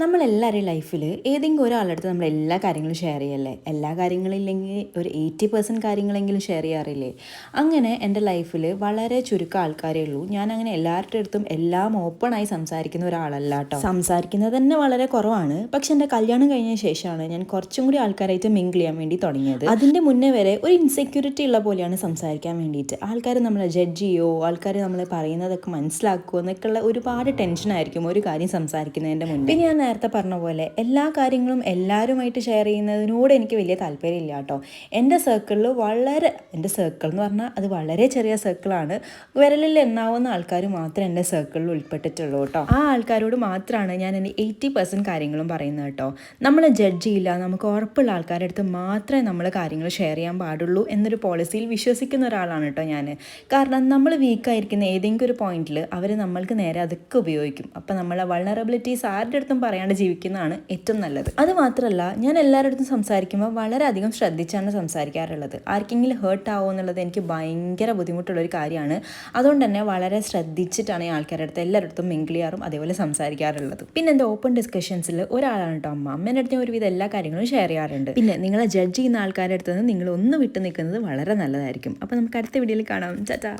നമ്മളെല്ലാവരുടെയും ലൈഫിൽ ഏതെങ്കിലും ഒരാളുടെ അടുത്ത് നമ്മൾ എല്ലാ കാര്യങ്ങളും ഷെയർ ചെയ്യല്ലേ. എല്ലാ കാര്യങ്ങളില്ലെങ്കിൽ ഒരു 80% കാര്യങ്ങളെങ്കിലും ഷെയർ ചെയ്യാറില്ലേ. അങ്ങനെ എൻ്റെ ലൈഫിൽ വളരെ ചുരുക്കം ആൾക്കാരേ ഉള്ളൂ. ഞാൻ അങ്ങനെ എല്ലാവരുടെ അടുത്തും എല്ലാം ഓപ്പണായി സംസാരിക്കുന്ന ഒരാളല്ല കേട്ടോ. സംസാരിക്കുന്നത് തന്നെ വളരെ കുറവാണ്. പക്ഷെ എൻ്റെ കല്യാണം കഴിഞ്ഞ ശേഷമാണ് ഞാൻ കുറച്ചും കൂടി ആൾക്കാരായിട്ട് മിങ്കിൾ ചെയ്യാൻ വേണ്ടി തുടങ്ങിയത്. അതിൻ്റെ മുന്നേ വരെ ഒരു ഇൻസെക്യൂരിറ്റി ഉള്ള പോലെയാണ് സംസാരിക്കാൻ വേണ്ടിയിട്ട്. ആൾക്കാർ നമ്മളെ ജഡ്ജ് ചെയ്യുമോ, ആൾക്കാർ നമ്മളെ പറയുന്നതൊക്കെ മനസ്സിലാക്കുമോ എന്നൊക്കെയുള്ള ഒരുപാട് ടെൻഷനായിരിക്കും ഒരു കാര്യം സംസാരിക്കുന്നതിൻ്റെ മുന്നേ. പിന്നെ ഞാൻ നേരത്തെ പറഞ്ഞ പോലെ എല്ലാ കാര്യങ്ങളും എല്ലാവരുമായിട്ട് ഷെയർ ചെയ്യുന്നതിനോട് എനിക്ക് വലിയ താല്പര്യമില്ല കേട്ടോ. എൻ്റെ സർക്കിളിൽ എൻ്റെ സർക്കിൾ എന്ന് പറഞ്ഞാൽ അത് വളരെ ചെറിയ സർക്കിളാണ്. വിരലിൽ എണ്ണാവുന്ന ആൾക്കാർ മാത്രമേ എൻ്റെ സർക്കിളിൽ ഉൾപ്പെട്ടിട്ടുള്ളൂ കേട്ടോ. ആ ആൾക്കാരോട് മാത്രമാണ് ഞാൻ എൻ്റെ 80% കാര്യങ്ങളും പറയുന്നത് കേട്ടോ. നമ്മൾ ജഡ്ജ് ചെയ്യില്ല, നമുക്ക് ഉറപ്പുള്ള ആൾക്കാരുടെ അടുത്ത് മാത്രമേ നമ്മൾ കാര്യങ്ങൾ ഷെയർ ചെയ്യാൻ പാടുള്ളൂ എന്നൊരു പോളിസിയിൽ വിശ്വസിക്കുന്ന ഒരാളാണ് കേട്ടോ ഞാൻ. കാരണം നമ്മൾ വീക്കായിരിക്കുന്ന ഏതെങ്കിലും ഒരു പോയിന്റിൽ അവർ നമ്മൾക്ക് നേരെ അതൊക്കെ ഉപയോഗിക്കും. അപ്പം നമ്മളെ വൾണറബിലിറ്റീസ് ആരുടെ അടുത്തും പറയാണ്ട് ജീവിക്കുന്നതാണ് ഏറ്റവും നല്ലത്. അത് മാത്രമല്ല, ഞാൻ എല്ലാവരുടെ അടുത്തും സംസാരിക്കുമ്പോൾ വളരെയധികം ശ്രദ്ധിച്ചാണ് സംസാരിക്കാറുള്ളത്. ആർക്കെങ്കിലും ഹേർട്ട് ആവുമോ എന്നുള്ളത് എനിക്ക് ഭയങ്കര ബുദ്ധിമുട്ടുള്ളൊരു കാര്യമാണ്. അതുകൊണ്ട് തന്നെ വളരെ ശ്രദ്ധിച്ചിട്ടാണ് ഈ ആൾക്കാരുടെ അടുത്ത് എല്ലാവരുടെ അടുത്തും മിങ്കിൾ ചെയ്യാറും അതേപോലെ സംസാരിക്കാറുള്ളത്. പിന്നെ എൻ്റെ ഓപ്പൺ ഡിസ്കഷൻസിൽ ഒരാളാണ് കേട്ടോ അമ്മ. അമ്മേൻ്റെ അടുത്ത് ഒരുവിധം എല്ലാ കാര്യങ്ങളും ഷെയർ ചെയ്യാറുണ്ട്. പിന്നെ നിങ്ങളെ ജഡ്ജ് ചെയ്യുന്ന ആൾക്കാരുടെ അടുത്ത് നിന്ന് നിങ്ങൾ ഒന്ന് വിട്ടു നിൽക്കുന്നത് വളരെ നല്ലതായിരിക്കും. അപ്പോൾ നമുക്ക് അടുത്ത വീഡിയോയിൽ കാണാം. ചാച്ചാ.